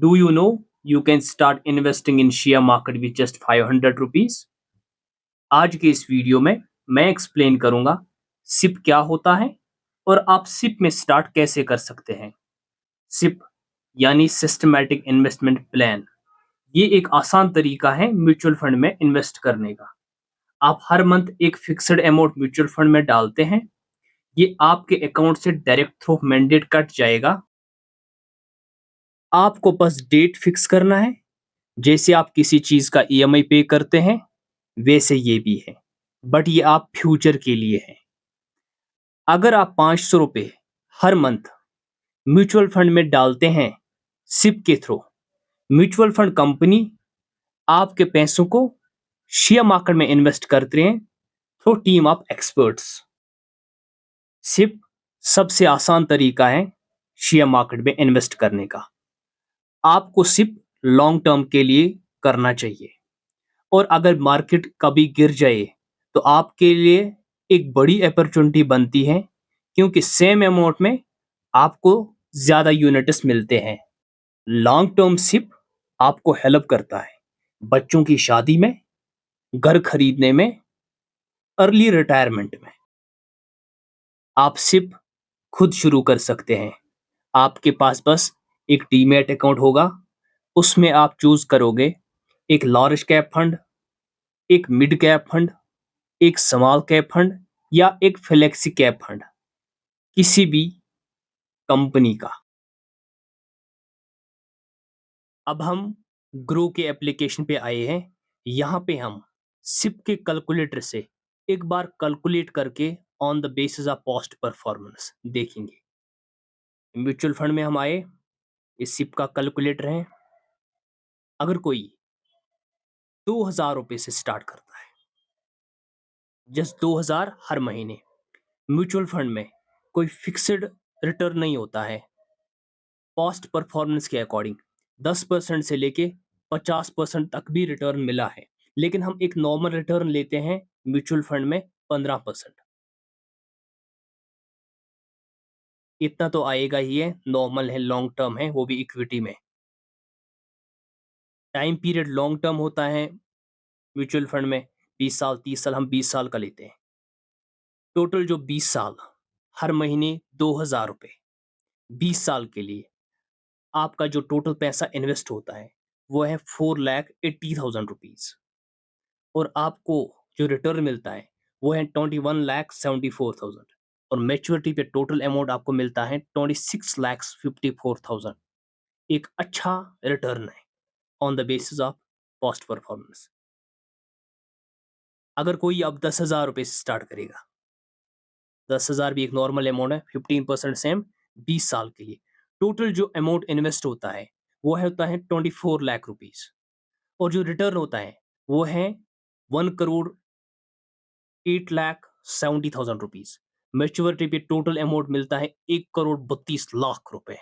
Do you know you can start investing in share market with just 500 rupees? आज के इस video में मैं एक्सप्लेन करूंगा सिप क्या होता है और आप सिप में स्टार्ट कैसे कर सकते हैं। सिप यानी सिस्टमैटिक इन्वेस्टमेंट प्लान, ये एक आसान तरीका है म्यूचुअल फंड में इन्वेस्ट करने का। आप हर मंथ एक फिक्स्ड अमाउंट म्यूचुअल फंड में डालते हैं, ये आपके अकाउंट से डायरेक्ट थ्रू मैंडेट कट जाएगा। आपको बस डेट फिक्स करना है, जैसे आप किसी चीज का ईएमआई पे करते हैं वैसे ये भी है, बट ये आप फ्यूचर के लिए है। अगर आप 500 रुपये हर मंथ म्यूचुअल फंड में डालते हैं सिप के थ्रू, म्यूचुअल फंड कंपनी आपके पैसों को शेयर मार्केट में इन्वेस्ट करते हैं through team of experts. SIP सबसे आसान तरीका है शेयर मार्केट में इन्वेस्ट करने का। आपको सिप लॉन्ग टर्म के लिए करना चाहिए, और अगर मार्केट कभी गिर जाए तो आपके लिए एक बड़ी अपॉर्चुनिटी बनती है, क्योंकि सेम अमाउंट में आपको ज्यादा यूनिट्स मिलते हैं। लॉन्ग टर्म सिप आपको हेल्प करता है बच्चों की शादी में, घर खरीदने में, अर्ली रिटायरमेंट में। आप सिप खुद शुरू कर सकते हैं। आपके पास बस एक डीमैट अकाउंट होगा, उसमें आप चूज करोगे एक लार्ज कैप फंड, एक मिड कैप फंड, एक स्मॉल कैप फंड या एक फ्लेक्सी कैप फंड, किसी भी कंपनी का। अब हम ग्रो के एप्लीकेशन पे आए हैं। यहाँ पे हम सिप के कैलकुलेटर से एक बार कैलकुलेट करके on the basis of past performance देखेंगे। म्यूचुअल फंड में हम आए, इस सिप का कैलकुलेटर है। अगर कोई 2000 रुपये से स्टार्ट करता है, जस्ट 2000 हर महीने, म्यूचुअल फंड में कोई फिक्स्ड रिटर्न नहीं होता है। कॉस्ट परफॉर्मेंस के अकॉर्डिंग 10% से लेके 50% तक भी रिटर्न मिला है, लेकिन हम एक नॉर्मल रिटर्न लेते हैं म्यूचुअल फंड में 15%। इतना तो आएगा ही है, नॉर्मल है, लॉन्ग टर्म है, वो भी इक्विटी में। टाइम पीरियड लॉन्ग टर्म होता है म्यूचुअल फंड में, 20 साल 30 साल, हम 20 साल का लेते हैं। टोटल जो 20 साल, हर महीने 2000 रुपये, 20 साल के लिए आपका जो टोटल पैसा इन्वेस्ट होता है वो है 4,80,000 रुपीज, और आपको जो रिटर्न मिलता है वो है 21,74,000, और मैच्योरिटी पे टोटल अमाउंट आपको मिलता है 26,54,000। एक अच्छा रिटर्न है on the basis of cost performance. अगर कोई अब 10,000 रुपये से स्टार्ट करेगा, 10,000 भी एक नॉर्मल अमाउंट है, 15% सेम, 20 साल के लिए टोटल जो अमाउंट इन्वेस्ट होता है वो है होता है 24 लाख रुपीज, और जो रिटर्न होता है वो है 1,08,70,000 रुपीज। मैच्योरिटी पे टोटल अमाउंट मिलता है 1,32 लाख रुपए।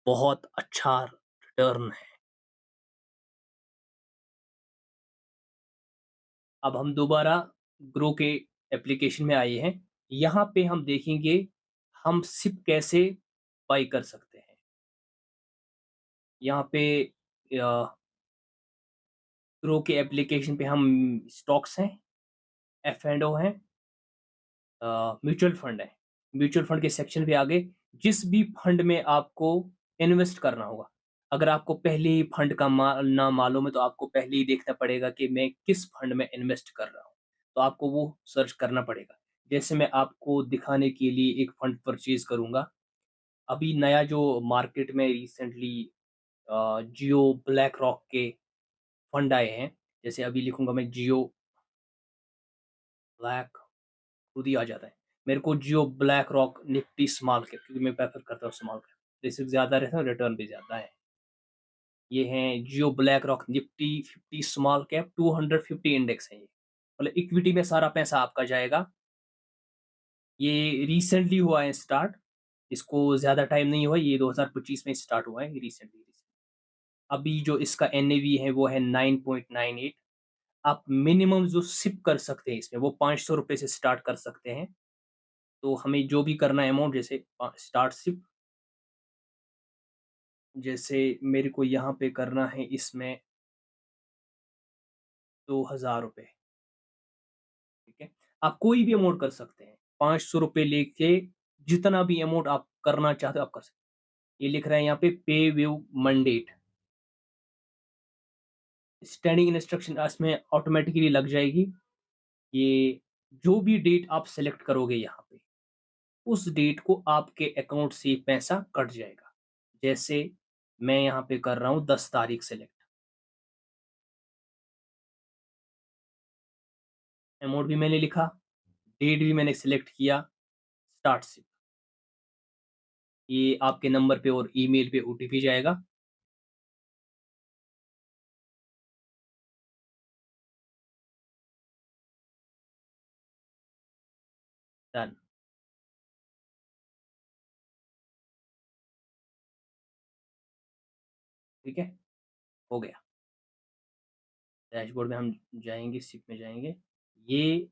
बहुत अच्छा रिटर्न है। अब हम दोबारा ग्रो के एप्लीकेशन में आए हैं। यहाँ पे हम देखेंगे हम सिप कैसे बाई कर सकते हैं। यहाँ पे ग्रो के एप्लीकेशन पे हम स्टॉक्स हैं, एफ एंड ओ हैं, म्यूचुअल फंड है। म्यूचुअल फंड के सेक्शन पे आगे जिस भी फंड में आपको इन्वेस्ट करना होगा, अगर आपको पहले ही फंड का ना मालूम है तो आपको पहले ही देखना पड़ेगा कि मैं किस फंड में इन्वेस्ट कर रहा हूँ, तो आपको वो सर्च करना पड़ेगा। जैसे मैं आपको दिखाने के लिए एक फंड परचेज करूंगा। अभी नया जो मार्केट में रिसेंटली जियो ब्लैक रॉक के फंड आए हैं, जैसे अभी लिखूंगा मैं जियो ब्लैक, खुद ही आ जाता है मेरे को Jio BlackRock Nifty small cap, क्योंकि मैं प्रेफर करता हूँ स्मॉल कैप, रिस्क ज्यादा रहता है, रिटर्न भी ज्यादा है। ये है Jio BlackRock Nifty 50 small cap 250 index है ये, मतलब इक्विटी में सारा पैसा आपका जाएगा। ये रिसेंटली हुआ है स्टार्ट, इसको ज्यादा टाइम नहीं हुआ, ये 2025 में स्टार्ट हुआ है रिसेंटली। अभी जो इसका एनएवी है वो है 9.98। आप मिनिमम जो सिप कर सकते हैं इसमें वो 500 रुपये से स्टार्ट कर सकते हैं। तो हमें जो भी करना है अमाउंट, जैसे स्टार्ट सिप जैसे मेरे को यहाँ पे करना है इसमें 2000 रुपये, ठीक है। आप कोई भी अमाउंट कर सकते हैं, 500 रुपये लेके जितना भी अमाउंट आप करना चाहते हो आप कर सकते हैं। ये लिख रहा है यहाँ पे पे व्यू मंडेट, स्टैंडिंग इंस्ट्रक्शन इसमें ऑटोमेटिकली लग जाएगी। ये जो भी डेट आप सेलेक्ट करोगे यहाँ पे, उस डेट को आपके अकाउंट से पैसा कट जाएगा। जैसे मैं यहाँ पे कर रहा हूँ 10 तारीख सेलेक्ट, अमाउंट भी मैंने लिखा, डेट भी मैंने सिलेक्ट किया, स्टार्ट से ये आपके नंबर पे और ईमेल पे ओटीपी जाएगा। डन। ठीक है, हो गया। डैशबोर्ड में हम जाएंगे, सिप में जाएंगे, ये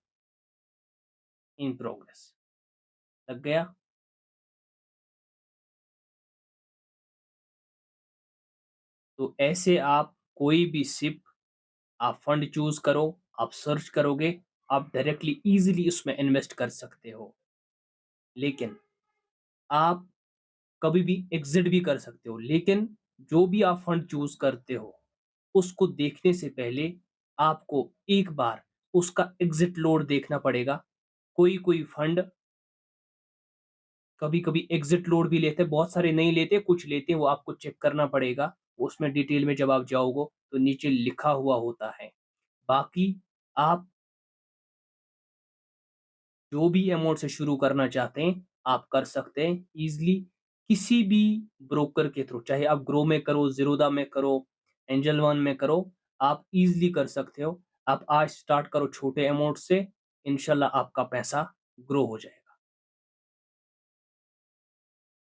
इन प्रोग्रेस लग गया। तो ऐसे आप कोई भी सिप, आप फंड चूज करो, आप सर्च करोगे, आप डायरेक्टली इजीली उसमें इन्वेस्ट कर सकते हो। लेकिन आप कभी भी एग्जिट भी कर सकते हो, लेकिन जो भी आप फंड चूज करते हो उसको देखने से पहले आपको एक बार उसका एग्जिट लोड देखना पड़ेगा। कोई कोई फंड कभी कभी एग्जिट लोड भी लेते हैं, बहुत सारे नहीं लेते, कुछ लेते हैं, वो आपको चेक करना पड़ेगा। उसमें डिटेल में जब आप जाओगे तो नीचे लिखा हुआ होता है। बाकी आप जो भी अमाउंट से शुरू करना चाहते हैं आप कर सकते हैं इजीली, किसी भी ब्रोकर के थ्रू, चाहे आप ग्रो में करो, जीरोदा में करो, एंजल वन में करो, आप इजीली कर सकते हो। आप आज स्टार्ट करो छोटे अमाउंट से, इंशाल्लाह आपका पैसा ग्रो हो जाएगा।